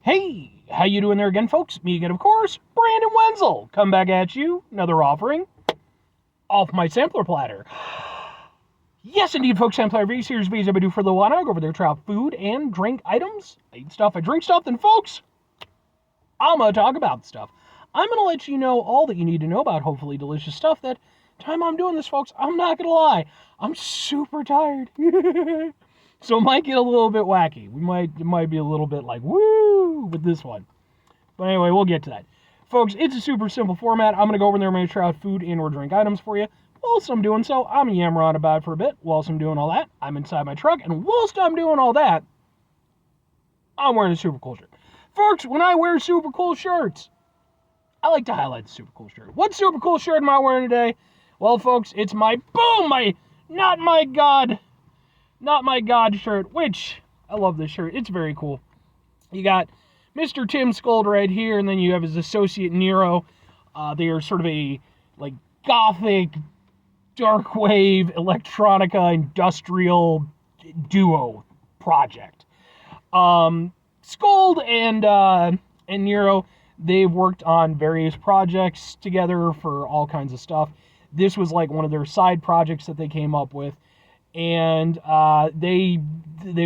Hey, how you doing there again, folks? Me again, of course, Brandon Wenzel. Come back at you, another offering off my sampler platter. Yes, indeed, folks, sampler every series videos I do for a little while. I go over there, try out food and drink items. I eat stuff, I drink stuff, then, folks, I'm gonna talk about stuff. I'm gonna let you know all that you need to know about hopefully delicious stuff. That time I'm doing this, folks, I'm not gonna lie, I'm super tired. So it might get a little bit wacky. It might be a little bit like woo with this one. But anyway, we'll get to that. Folks, it's a super simple format. I'm going to go over there and I'm going to try out food and or drink items for you. Whilst I'm doing so, I'm going to yammer on about it for a bit. Whilst I'm doing all that, I'm inside my truck. And whilst I'm doing all that, I'm wearing a super cool shirt. Folks, when I wear super cool shirts, I like to highlight the super cool shirt. What super cool shirt am I wearing today? Well, folks, it's my not my God shirt, which I love this shirt. It's very cool. You got Mr. Tim Scold right here, and then you have his associate Nero. They are sort of a like gothic, dark wave, electronica, industrial duo project. Scold and Nero, they've worked on various projects together for all kinds of stuff. This was like one of their side projects that they came up with, and they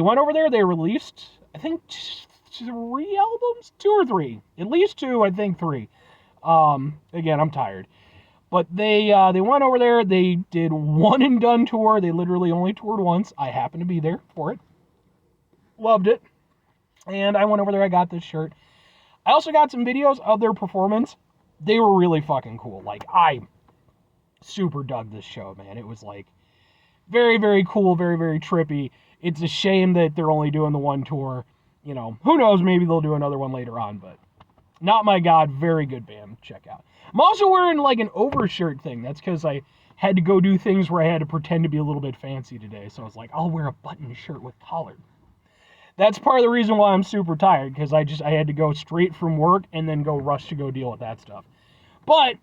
went over there. They released, I think, 3 albums, 2 or 3, at least 2, I think 3. Again, I'm tired, but they went over there. They did one and done tour. They literally only toured once. I happened to be there for it. Loved it, and I went over there. I got this shirt. I also got some videos of their performance. They were really fucking cool. Like, I super dug this show, man. It was like very, very cool, very, very trippy. It's a shame that they're only doing the one tour. You know, who knows, maybe they'll do another one later on, but not my God, very good band. Check out. I'm also wearing like an overshirt thing. That's because I had to go do things where I had to pretend to be a little bit fancy today. So I was like, I'll wear a button shirt with collar. That's part of the reason why I'm super tired, because I had to go straight from work and then go rush to go deal with that stuff. But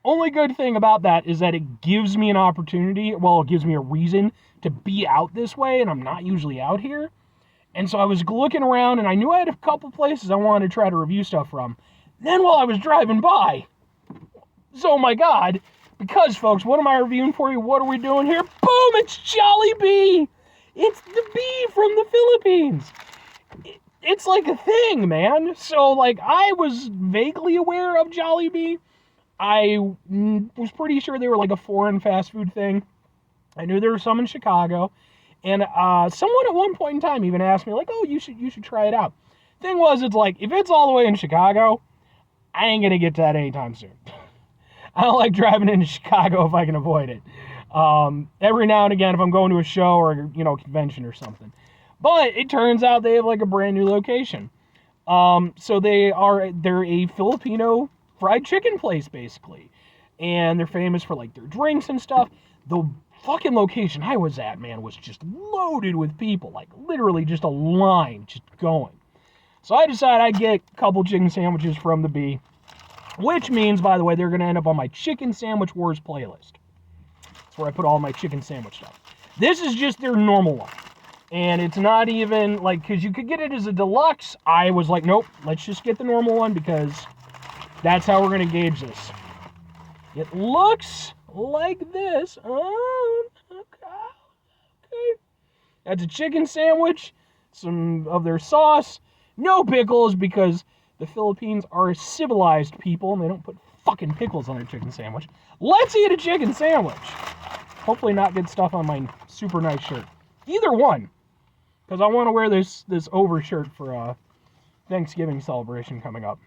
only good thing about that is that it gives me an opportunity, well, it gives me a reason to be out this way, and I'm not usually out here. And so I was looking around, and I knew I had a couple places I wanted to try to review stuff from. Then while I was driving by, so my God, because, folks, what am I reviewing for you? What are we doing here? Boom, it's Jollibee! It's the bee from the Philippines. It's like a thing, man. So, like, I was vaguely aware of Jollibee. I was pretty sure they were like a foreign fast food thing. I knew there were some in Chicago. And someone at one point in time even asked me, like, oh, you should try it out. Thing was, it's like, if it's all the way in Chicago, I ain't going to get to that anytime soon. I don't like driving into Chicago if I can avoid it. Every now and again, if I'm going to a show or, you know, convention or something. But it turns out they have, like, a brand new location. So they're a Filipino fried chicken place, basically. And they're famous for, like, their drinks and stuff. The fucking location I was at, man, was just loaded with people. Like, literally just a line just going. So I decided I'd get a couple chicken sandwiches from the Bee. Which means, by the way, they're going to end up on my Chicken Sandwich Wars playlist. That's where I put all my chicken sandwich stuff. This is just their normal one. And it's not even, like, because you could get it as a deluxe. I was like, nope, let's just get the normal one because that's how we're going to gauge this. It looks like this. Oh, okay. That's a chicken sandwich, some of their sauce, no pickles because the Philippines are a civilized people and they don't put fucking pickles on their chicken sandwich. Let's eat a chicken sandwich. Hopefully not get stuff on my super nice shirt. Either one. Because I want to wear this over shirt for a Thanksgiving celebration coming up.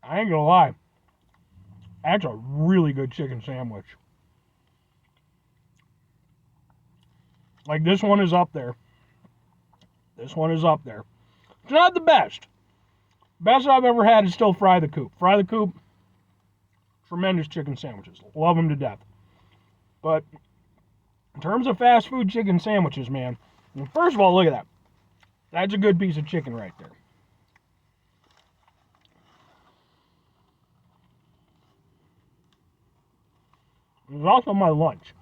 I ain't gonna lie. That's a really good chicken sandwich. Like, this one is up there. This one is up there. It's not the best. Best I've ever had is still Fry the Coop. Fry the Coop, tremendous chicken sandwiches. Love them to death. But in terms of fast food chicken sandwiches, man, first of all, look at that. That's a good piece of chicken right there. It was also my lunch.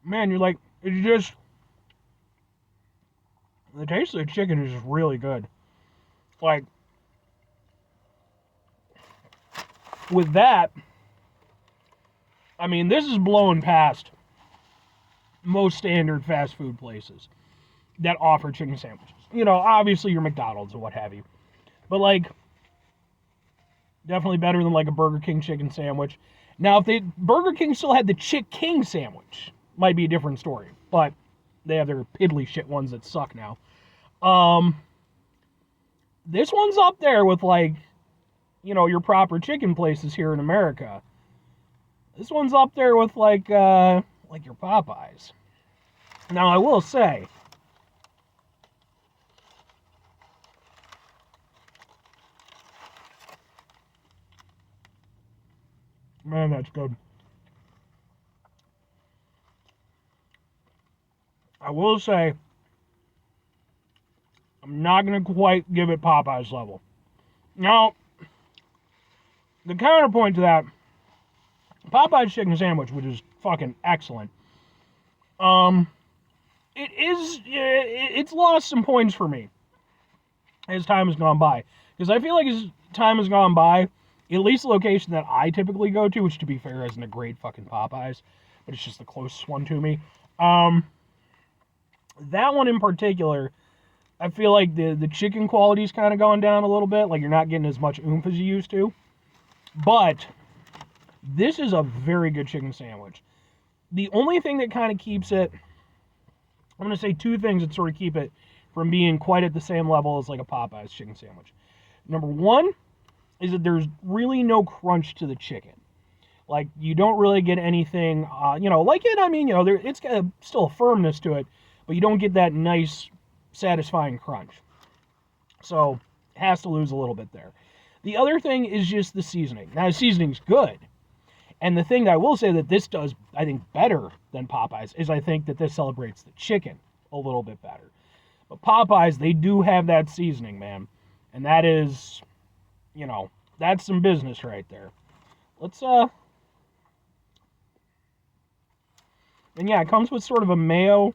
Man, you're like, it's just, the taste of the chicken is just really good. Like, with that, I mean, this is blowing past most standard fast food places that offer chicken sandwiches. You know, obviously your McDonald's or what have you. But, like, definitely better than, like, a Burger King chicken sandwich. Now, if Burger King still had the Chick King sandwich, might be a different story. But they have their piddly shit ones that suck now. This one's up there with, like, you know, your proper chicken places here in America. This one's up there with, like your Popeyes. Now, I will say, man, that's good. I will say, I'm not going to quite give it Popeyes level. Now, the counterpoint to that, Popeyes chicken sandwich, which is fucking excellent, it's lost some points for me as time has gone by. Because I feel like as time has gone by, at least the location that I typically go to, which to be fair isn't a great fucking Popeyes, but it's just the closest one to me, that one in particular, I feel like the chicken quality's kind of going down a little bit. Like, you're not getting as much oomph as you used to. But this is a very good chicken sandwich. The only thing that kind of keeps it, I'm going to say two things that sort of keep it from being quite at the same level as like a Popeyes chicken sandwich. Number one is that there's really no crunch to the chicken. Like, you don't really get anything, like it, I mean, it's got still a firmness to it, but you don't get that nice, satisfying crunch. So, it has to lose a little bit there. The other thing is just the seasoning. Now, the seasoning's good. And the thing that I will say that this does, I think, better than Popeyes is I think that this celebrates the chicken a little bit better. But Popeyes, they do have that seasoning, man. And that is, that's some business right there. Let's, and yeah, it comes with sort of a mayo.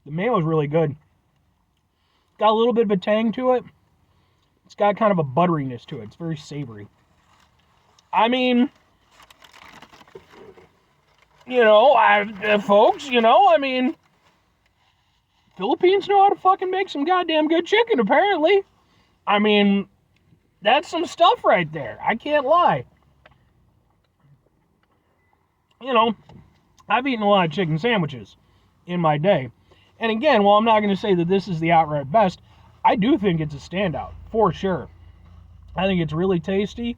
The mayo is really good. Got a little bit of a tang to it. It's got kind of a butteriness to it. It's very savory. I mean, folks, Philippines know how to fucking make some goddamn good chicken, apparently. I mean, that's some stuff right there. I can't lie. I've eaten a lot of chicken sandwiches in my day. And again, while I'm not going to say that this is the outright best, I do think it's a standout, for sure. I think it's really tasty.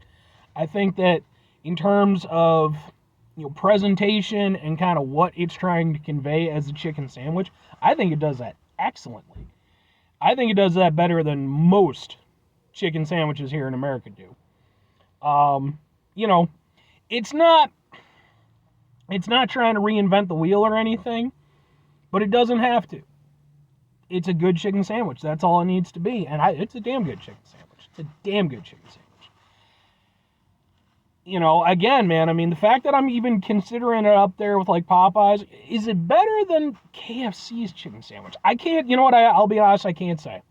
I think that in terms of presentation and kind of what it's trying to convey as a chicken sandwich, I think it does that excellently. I think it does that better than most chicken sandwiches here in America do. It's not trying to reinvent the wheel or anything, but it doesn't have to. It's a good chicken sandwich. That's all it needs to be. And it's a damn good chicken sandwich. It's a damn good chicken sandwich. Again, man, I mean, the fact that I'm even considering it up there with, like, Popeyes, is it better than KFC's chicken sandwich? I can't, I'll be honest, I can't say.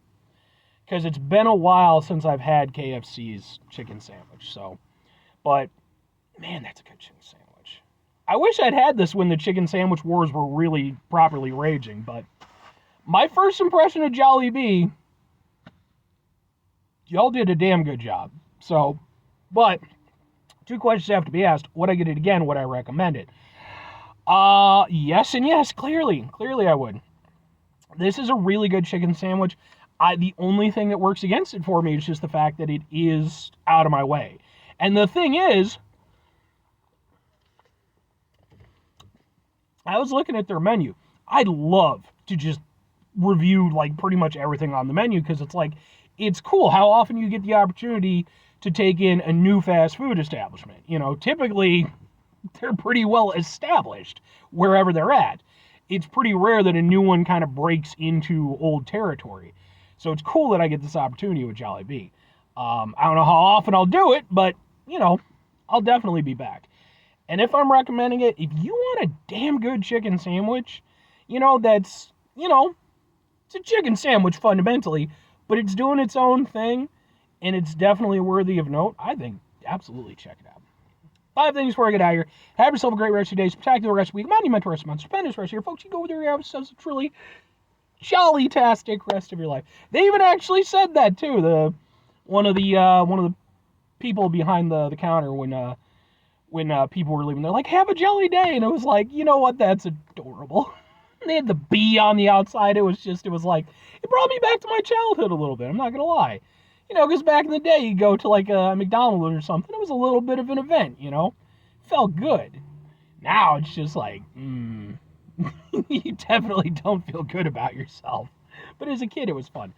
Because it's been a while since I've had KFC's chicken sandwich, so. But, man, that's a good chicken sandwich. I wish I'd had this when the chicken sandwich wars were really properly raging, but my first impression of Jollibee, y'all did a damn good job. So, but two questions have to be asked. Would I get it again? Would I recommend it? Yes and yes, clearly I would. This is a really good chicken sandwich. The only thing that works against it for me is just the fact that it is out of my way. And the thing is, I was looking at their menu. I'd love to just review, like, pretty much everything on the menu, because it's like, it's cool how often you get the opportunity to take in a new fast food establishment. Typically, they're pretty well established wherever they're at. It's pretty rare that a new one kind of breaks into old territory. So it's cool that I get this opportunity with Jollibee. I don't know how often I'll do it, but, I'll definitely be back. And if I'm recommending it, if you want a damn good chicken sandwich, that's, it's a chicken sandwich fundamentally, but it's doing its own thing, and it's definitely worthy of note, I think absolutely check it out. 5 things before I get out of here. Have yourself a great rest of your day, spectacular rest of the week, monumental rest of the month, stupendous rest of your folks. You go over there and have yourselves a truly jolly-tastic rest of your life. They even actually said that too. One of the people behind the counter when people were leaving, they're like, "Have a jelly day," and it was like, you know what? That's adorable. They had the bee on the outside. It was like, it brought me back to my childhood a little bit. I'm not gonna lie. Because back in the day, you go to like a McDonald's or something, it was a little bit of an event, Felt good. Now it's just like, you definitely don't feel good about yourself. But as a kid, it was fun.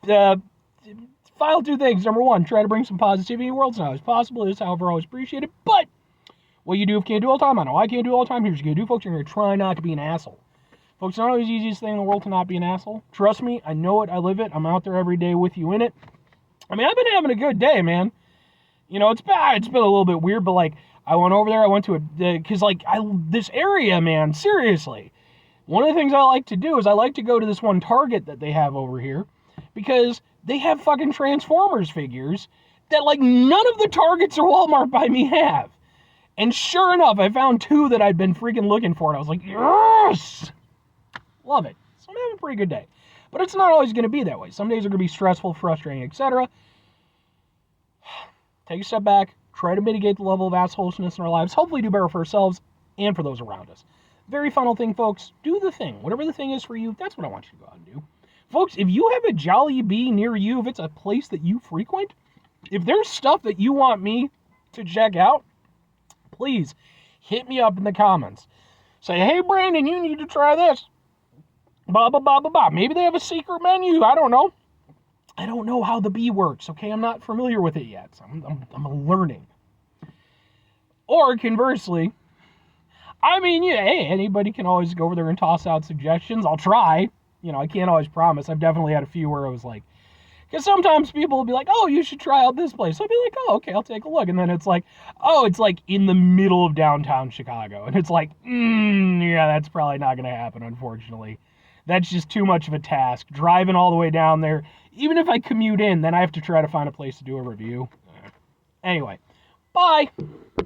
Final 2 things. Number 1, try to bring some positivity in the world. It's not always possible. It is, however, always appreciated. But what you do if you can't do all the time, I know I can't do all the time. Here's what you're going to do, folks. You're going to try not to be an asshole. Folks, it's not always the easiest thing in the world to not be an asshole. Trust me, I know it. I live it. I'm out there every day with you in it. I mean, I've been having a good day, man. It's bad. It's been a little bit weird, but, like, I went over there. I went to because, like, this area, man, seriously. One of the things I like to do is I like to go to this one Target that they have over here because they have fucking Transformers figures that, like, none of the Targets or Walmart by me have. And sure enough, I found 2 that I'd been freaking looking for, and I was like, yes! Love it. So I'm having a pretty good day. But it's not always going to be that way. Some days are going to be stressful, frustrating, etc. Take a step back. Try to mitigate the level of assholishness in our lives. Hopefully do better for ourselves and for those around us. Very final thing, folks. Do the thing. Whatever the thing is for you, that's what I want you to go out and do. Folks, if you have a Jollibee near you, if it's a place that you frequent, if there's stuff that you want me to check out, please hit me up in the comments. Say, hey, Brandon, you need to try this. Blah, blah, blah, blah, blah. Maybe they have a secret menu. I don't know. I don't know how the bee works, okay? I'm not familiar with it yet. So I'm learning. Or conversely, I mean, yeah, hey, anybody can always go over there and toss out suggestions. I'll try. I can't always promise. I've definitely had a few where I was like, because sometimes people will be like, oh, you should try out this place. So I'll be like, oh, okay, I'll take a look. And then it's like, oh, it's like in the middle of downtown Chicago. And it's like, yeah, that's probably not going to happen, unfortunately. That's just too much of a task. Driving all the way down there, even if I commute in, then I have to try to find a place to do a review. Anyway, bye.